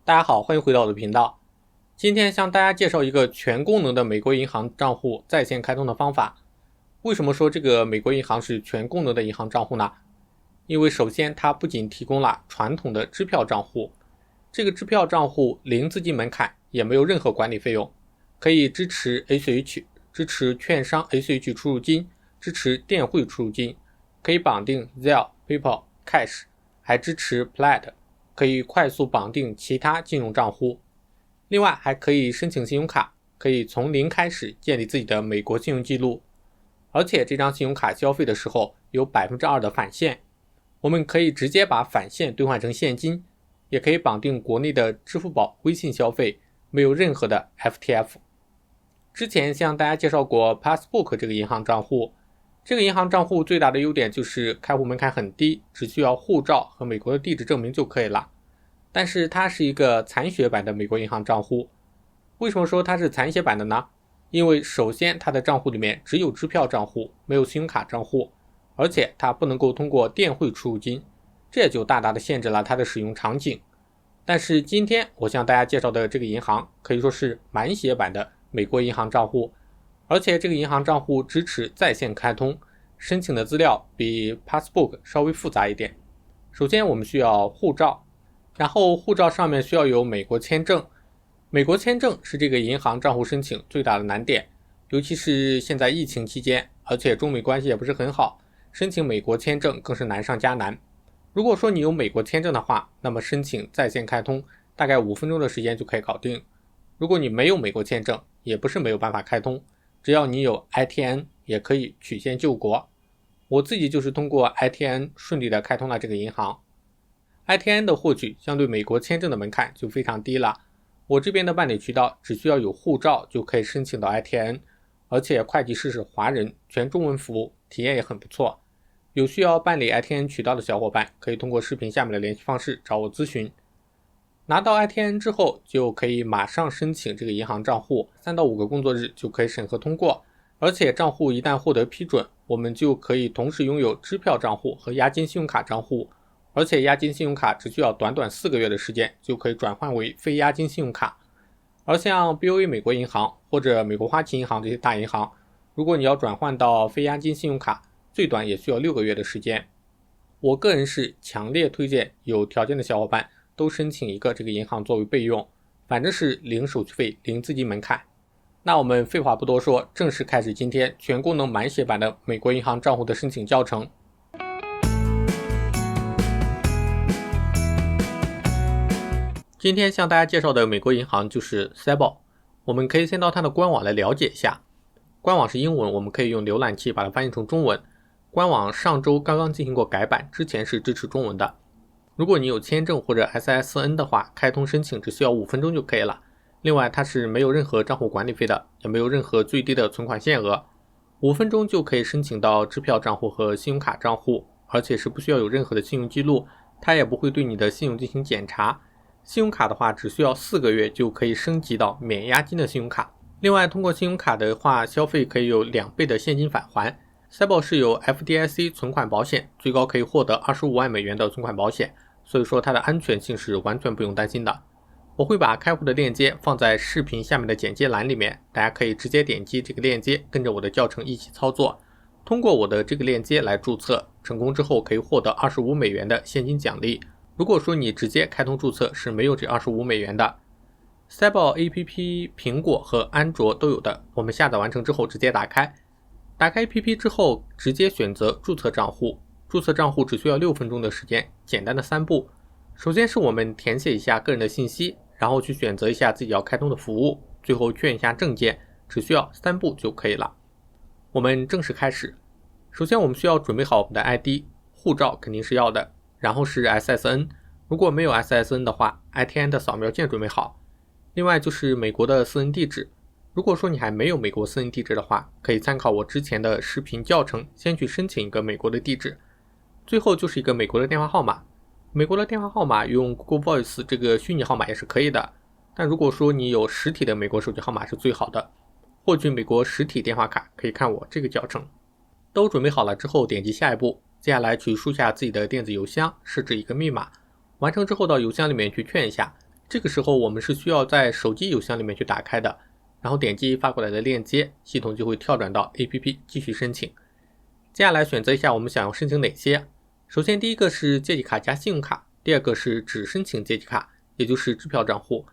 大家好，欢迎回到我的频道。今天向大家介绍一个全功能的美国银行账户在线开通的方法。为什么说这个美国银行是全功能的银行账户呢？因为首先它不仅提供了传统的支票账户，这个支票账户零资金门槛，也没有任何管理费用，可以支持 ACH， 支持券商 ACH 出入金，支持电汇出入金，可以绑定 Zelle、PayPal、Cash， 还支持 Plaid，可以快速绑定其他金融账户，另外还可以申请信用卡，可以从零开始建立自己的美国信用记录，而且这张信用卡消费的时候有 2% 的返现，我们可以直接把返现兑换成现金，也可以绑定国内的支付宝、微信消费，没有任何的 FTF。 之前向大家介绍过 Passbook 这个银行账户，这个银行账户最大的优点就是开户门槛很低，只需要护照和美国的地址证明就可以了。但是它是一个残血版的美国银行账户。为什么说它是残血版的呢？因为首先它的账户里面只有支票账户，没有信用卡账户，而且它不能够通过电汇出入金，这也就大大的限制了它的使用场景。但是今天我向大家介绍的这个银行可以说是满血版的美国银行账户，而且这个银行账户支持在线开通，申请的资料比 Passbook 稍微复杂一点。首先我们需要护照，然后护照上面需要有美国签证。美国签证是这个银行账户申请最大的难点，尤其是现在疫情期间，而且中美关系也不是很好，申请美国签证更是难上加难。如果说你有美国签证的话，那么申请在线开通大概5分钟的时间就可以搞定。如果你没有美国签证，也不是没有办法开通，只要你有 ITN 也可以曲线救国。我自己就是通过 ITN 顺利的开通了这个银行。ITN 的获取相对美国签证的门槛就非常低了，我这边的办理渠道只需要有护照就可以申请到 ITN， 而且会计师是华人，全中文服务，体验也很不错。有需要办理 ITN 渠道的小伙伴可以通过视频下面的联系方式找我咨询。拿到 ITN 之后就可以马上申请这个银行账户，3到5个工作日就可以审核通过，而且账户一旦获得批准，我们就可以同时拥有支票账户和押金信用卡账户，而且押金信用卡只需要短短4个月的时间就可以转换为非押金信用卡。而像 BOA 美国银行或者美国花旗银行这些大银行，如果你要转换到非押金信用卡，最短也需要6个月的时间。我个人是强烈推荐有条件的小伙伴都申请一个这个银行作为备用，反正是零手续费、零资金门槛。那我们废话不多说，正式开始今天全功能满血版的美国银行账户的申请教程。今天向大家介绍的美国银行就是 Zelle， 我们可以先到它的官网来了解一下。官网是英文，我们可以用浏览器把它翻译成中文。官网上周刚刚进行过改版，之前是支持中文的。如果你有签证或者 SSN 的话，开通申请只需要5分钟就可以了。另外它是没有任何账户管理费的，也没有任何最低的存款限额，5分钟就可以申请到支票账户和信用卡账户，而且是不需要有任何的信用记录，它也不会对你的信用进行检查。信用卡的话只需要4个月就可以升级到免押金的信用卡。另外通过信用卡的话，消费可以有2倍的现金返还。Zelle 是有 FDIC 存款保险，最高可以获得25万美元的存款保险，所以说它的安全性是完全不用担心的。我会把开户的链接放在视频下面的简介栏里面，大家可以直接点击这个链接，跟着我的教程一起操作。通过我的这个链接来注册，成功之后可以获得25美元的现金奖励。如果说你直接开通注册是没有这25美元的。Zelle APP 苹果和安卓都有的，我们下载完成之后直接打开 APP 之后直接选择注册账户，注册账户只需要6分钟的时间，简单的3步。首先是我们填写一下个人的信息，然后去选择一下自己要开通的服务，最后确认一下证件，只需要3步就可以了。我们正式开始。首先我们需要准备好我们的 ID， 护照肯定是要的，然后是 SSN， 如果没有 SSN 的话 ITN 的扫描件准备好。另外就是美国的私人地址，如果说你还没有美国私人地址的话，可以参考我之前的视频教程，先去申请一个美国的地址。最后就是一个美国的电话号码，美国的电话号码用 Google Voice 这个虚拟号码也是可以的，但如果说你有实体的美国手机号码是最好的。获取美国实体电话卡可以看我这个教程。都准备好了之后点击下一步，接下来去输下自己的电子邮箱，设置一个密码，完成之后到邮箱里面去确认一下，这个时候我们是需要在手机邮箱里面去打开的，然后点击发过来的链接，系统就会跳转到 APP 继续申请。接下来选择一下我们想要申请哪些。首先第一个是借记卡加信用卡，第二个是只申请借记卡，也就是支票账户。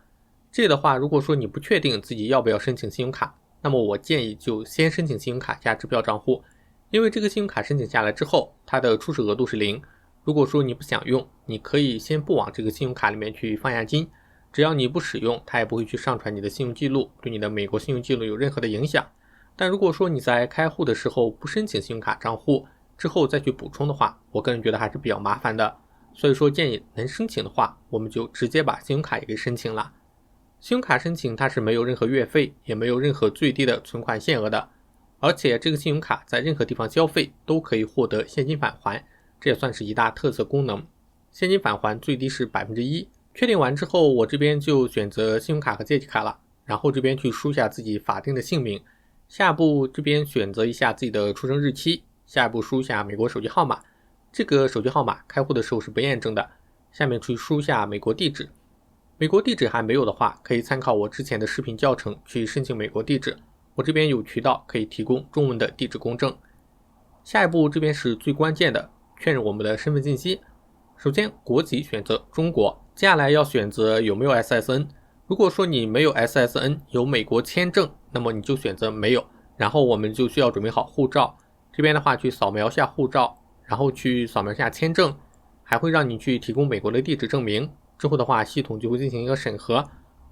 这里的话，如果说你不确定自己要不要申请信用卡，那么我建议就先申请信用卡加支票账户，因为这个信用卡申请下来之后，它的初始额度是0。如果说你不想用，你可以先不往这个信用卡里面去放押金，只要你不使用，它也不会去上传你的信用记录，对你的美国信用记录有任何的影响。但如果说你在开户的时候不申请信用卡账户，之后再去补充的话，我个人觉得还是比较麻烦的。所以说建议能申请的话，我们就直接把信用卡也给申请了。信用卡申请它是没有任何月费，也没有任何最低的存款限额的，而且这个信用卡在任何地方消费都可以获得现金返还，这也算是一大特色功能。现金返还最低是 1%。 确定完之后，我这边就选择信用卡和借记卡了，然后这边去输下自己法定的姓名，下一步这边选择一下自己的出生日期，下一步输下美国手机号码，这个手机号码开户的时候是不验证的，下面去输下美国地址。美国地址还没有的话，可以参考我之前的视频教程去申请美国地址，我这边有渠道可以提供中文的地址公证。下一步这边是最关键的，确认我们的身份信息。首先国籍选择中国，接下来要选择有没有 SSN。 如果说你没有 SSN 有美国签证，那么你就选择没有，然后我们就需要准备好护照，这边的话去扫描下护照，然后去扫描下签证，还会让你去提供美国的地址证明，之后的话系统就会进行一个审核。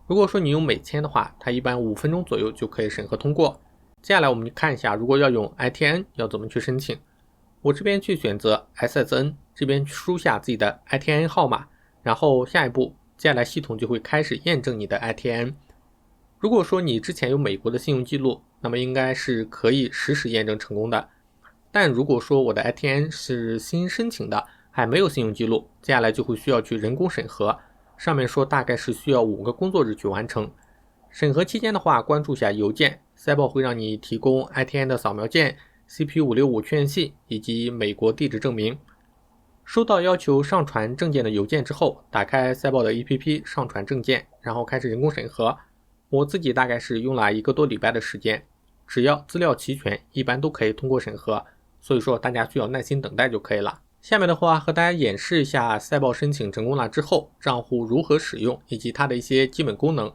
如果说你用美签的话，它一般5分钟左右就可以审核通过。接下来我们看一下，如果要用 ITN 要怎么去申请。我这边去选择 SSN， 这边输下自己的 ITN 号码，然后下一步接下来系统就会开始验证你的 ITN。 如果说你之前有美国的信用记录，那么应该是可以实时验证成功的。但如果说我的 ITN 是新申请的，还没有信用记录，接下来就会需要去人工审核，上面说大概是需要5个工作日去完成。审核期间的话，关注下邮件，赛报会让你提供 ITN 的扫描件、CP565 确认信以及美国地址证明。收到要求上传证件的邮件之后，打开赛报的 APP 上传证件，然后开始人工审核。我自己大概是用了1个多礼拜的时间，只要资料齐全，一般都可以通过审核，所以说大家需要耐心等待就可以了。下面的话和大家演示一下赛报申请成功了之后，账户如何使用以及它的一些基本功能。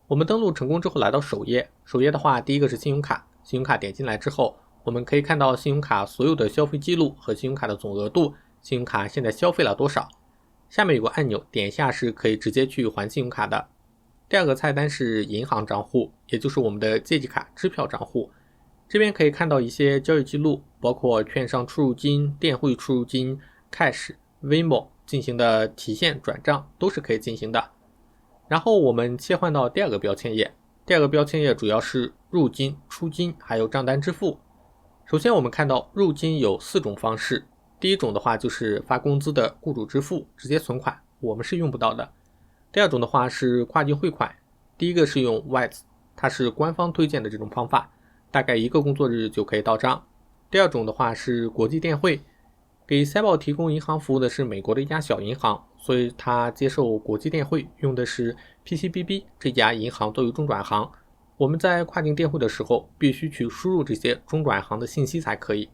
我们登录成功之后来到首页，首页的话第一个是信用卡，信用卡点进来之后，我们可以看到信用卡所有的消费记录和信用卡的总额度，信用卡现在消费了多少。下面有个按钮，点一下是可以直接去还信用卡的。第二个菜单是银行账户，也就是我们的借记卡支票账户。这边可以看到一些交易记录，包括券商出入金、电汇出入金、Cash、Venmo 进行的提现转账都是可以进行的。然后我们切换到第二个标签页，第二个标签页主要是入金、出金还有账单支付。首先我们看到入金有4种方式，第一种的话就是发工资的雇主支付，直接存款，我们是用不到的。第二种的话是跨境汇款，第一个是用 Wise， 它是官方推荐的这种方法，大概1个工作日就可以到账。第二种的话是国际电汇，给赛报提供银行服务的是美国的一家小银行，所以它接受国际电汇，用的是 PCBB 这家银行作为中转行。我们在跨境电汇的时候必须去输入这些中转行的信息才可以。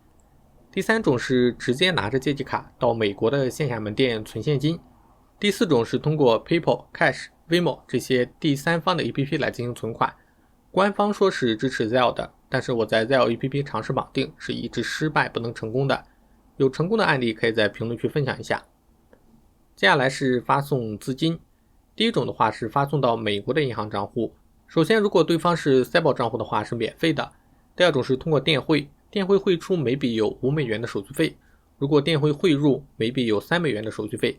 第三种是直接拿着借记卡到美国的线下门店存现金。第四种是通过 PayPal、Cash、Venmo 这些第三方的 APP 来进行存款。官方说是支持 Zelle 的，但是我在 Zelle APP 尝试绑定是一直失败不能成功的，有成功的案例可以在评论区分享一下。接下来是发送资金，第一种的话是发送到美国的银行账户，首先如果对方是赛报账户的话是免费的。第二种是通过电汇，电汇汇出每笔有5美元的手续费，如果电汇汇入每笔有3美元的手续费。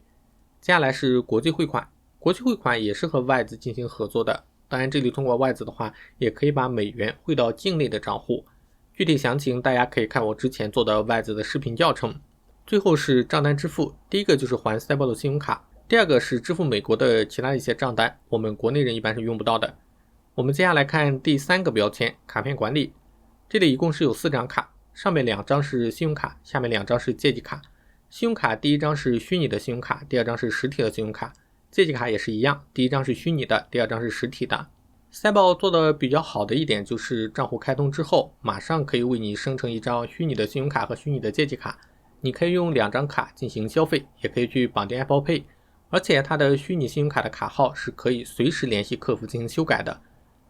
接下来是国际汇款，国际汇款也是和外资进行合作的，当然这里通过外资的话也可以把美元汇到境内的账户，具体详情大家可以看我之前做的外资的视频教程。最后是账单支付，第一个就是还赛报的信用卡，第二个是支付美国的其他一些账单，我们国内人一般是用不到的。我们接下来看第3个标签，卡片管理，这里一共是有4张卡，上面2张是信用卡，下面2张是借记卡。信用卡第1张是虚拟的信用卡，第2张是实体的信用卡。借记卡也是一样，第一张是虚拟的，第二张是实体的。赛豹做的比较好的一点就是账户开通之后，马上可以为你生成一张虚拟的信用卡和虚拟的借记卡，你可以用2张卡进行消费，也可以去绑定 Apple Pay， 而且它的虚拟信用卡的卡号是可以随时联系客服进行修改的。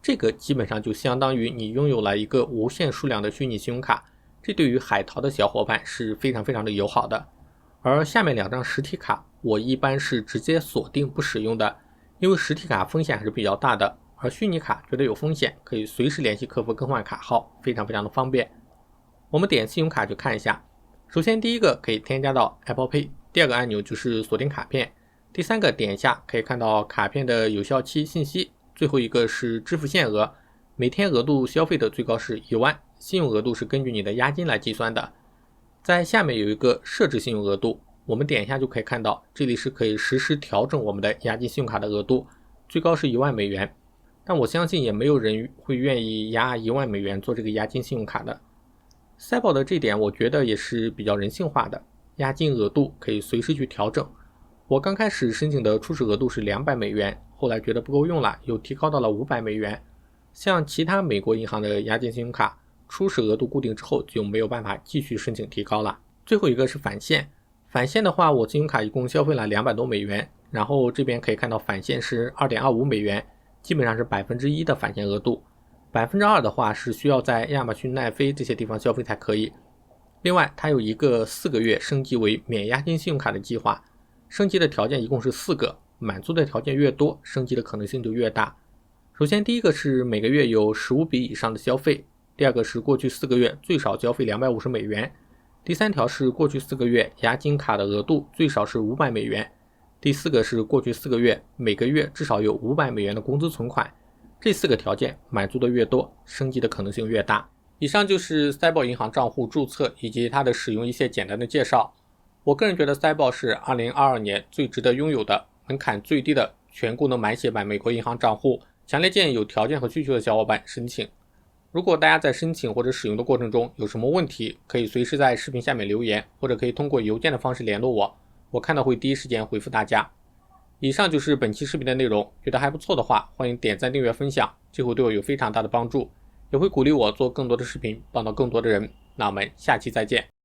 这个基本上就相当于你拥有了一个无限数量的虚拟信用卡，这对于海淘的小伙伴是非常的友好的。而下面2张实体卡我一般是直接锁定不使用的，因为实体卡风险还是比较大的，而虚拟卡觉得有风险，可以随时联系客服更换卡号，非常的方便。我们点信用卡就看一下，首先第一个可以添加到 Apple Pay， 第二个按钮就是锁定卡片，第三个点一下可以看到卡片的有效期信息，最后一个是支付限额，每天额度消费的最高是1万，信用额度是根据你的押金来计算的。在下面有一个设置信用额度，我们点一下就可以看到，这里是可以实时调整我们的押金信用卡的额度，最高是1万美元，但我相信也没有人会愿意押1万美元做这个押金信用卡的。赛豹的这点我觉得也是比较人性化的，押金额度可以随时去调整。我刚开始申请的初始额度是200美元，后来觉得不够用了，又提高到了500美元。像其他美国银行的押金信用卡，初始额度固定之后就没有办法继续申请提高了。最后一个是返现，返现的话我信用卡一共消费了200多美元，然后这边可以看到返现是 2.25 美元，基本上是 1% 的返现额度， 2% 的话是需要在亚马逊、奈飞这些地方消费才可以。另外它有一个4个月升级为免押金信用卡的计划，升级的条件一共是4个，满足的条件越多，升级的可能性就越大。首先第一个是每个月有15笔以上的消费，第二个是过去4个月最少交费250美元，第三条是过去4个月押金卡的额度最少是500美元，第四个是过去4个月每个月至少有500美元的工资存款。这4个条件满足的越多，升级的可能性越大。以上就是赛豹银行账户注册以及它的使用一些简单的介绍。我个人觉得赛豹是2022年最值得拥有的、门槛最低的全功能满血版美国银行账户，强烈建议有条件和需求的小伙伴申请。如果大家在申请或者使用的过程中有什么问题，可以随时在视频下面留言，或者可以通过邮件的方式联络我，我看到会第一时间回复大家。以上就是本期视频的内容，觉得还不错的话，欢迎点赞、订阅、分享，这会对我有非常大的帮助，也会鼓励我做更多的视频，帮到更多的人。那我们下期再见。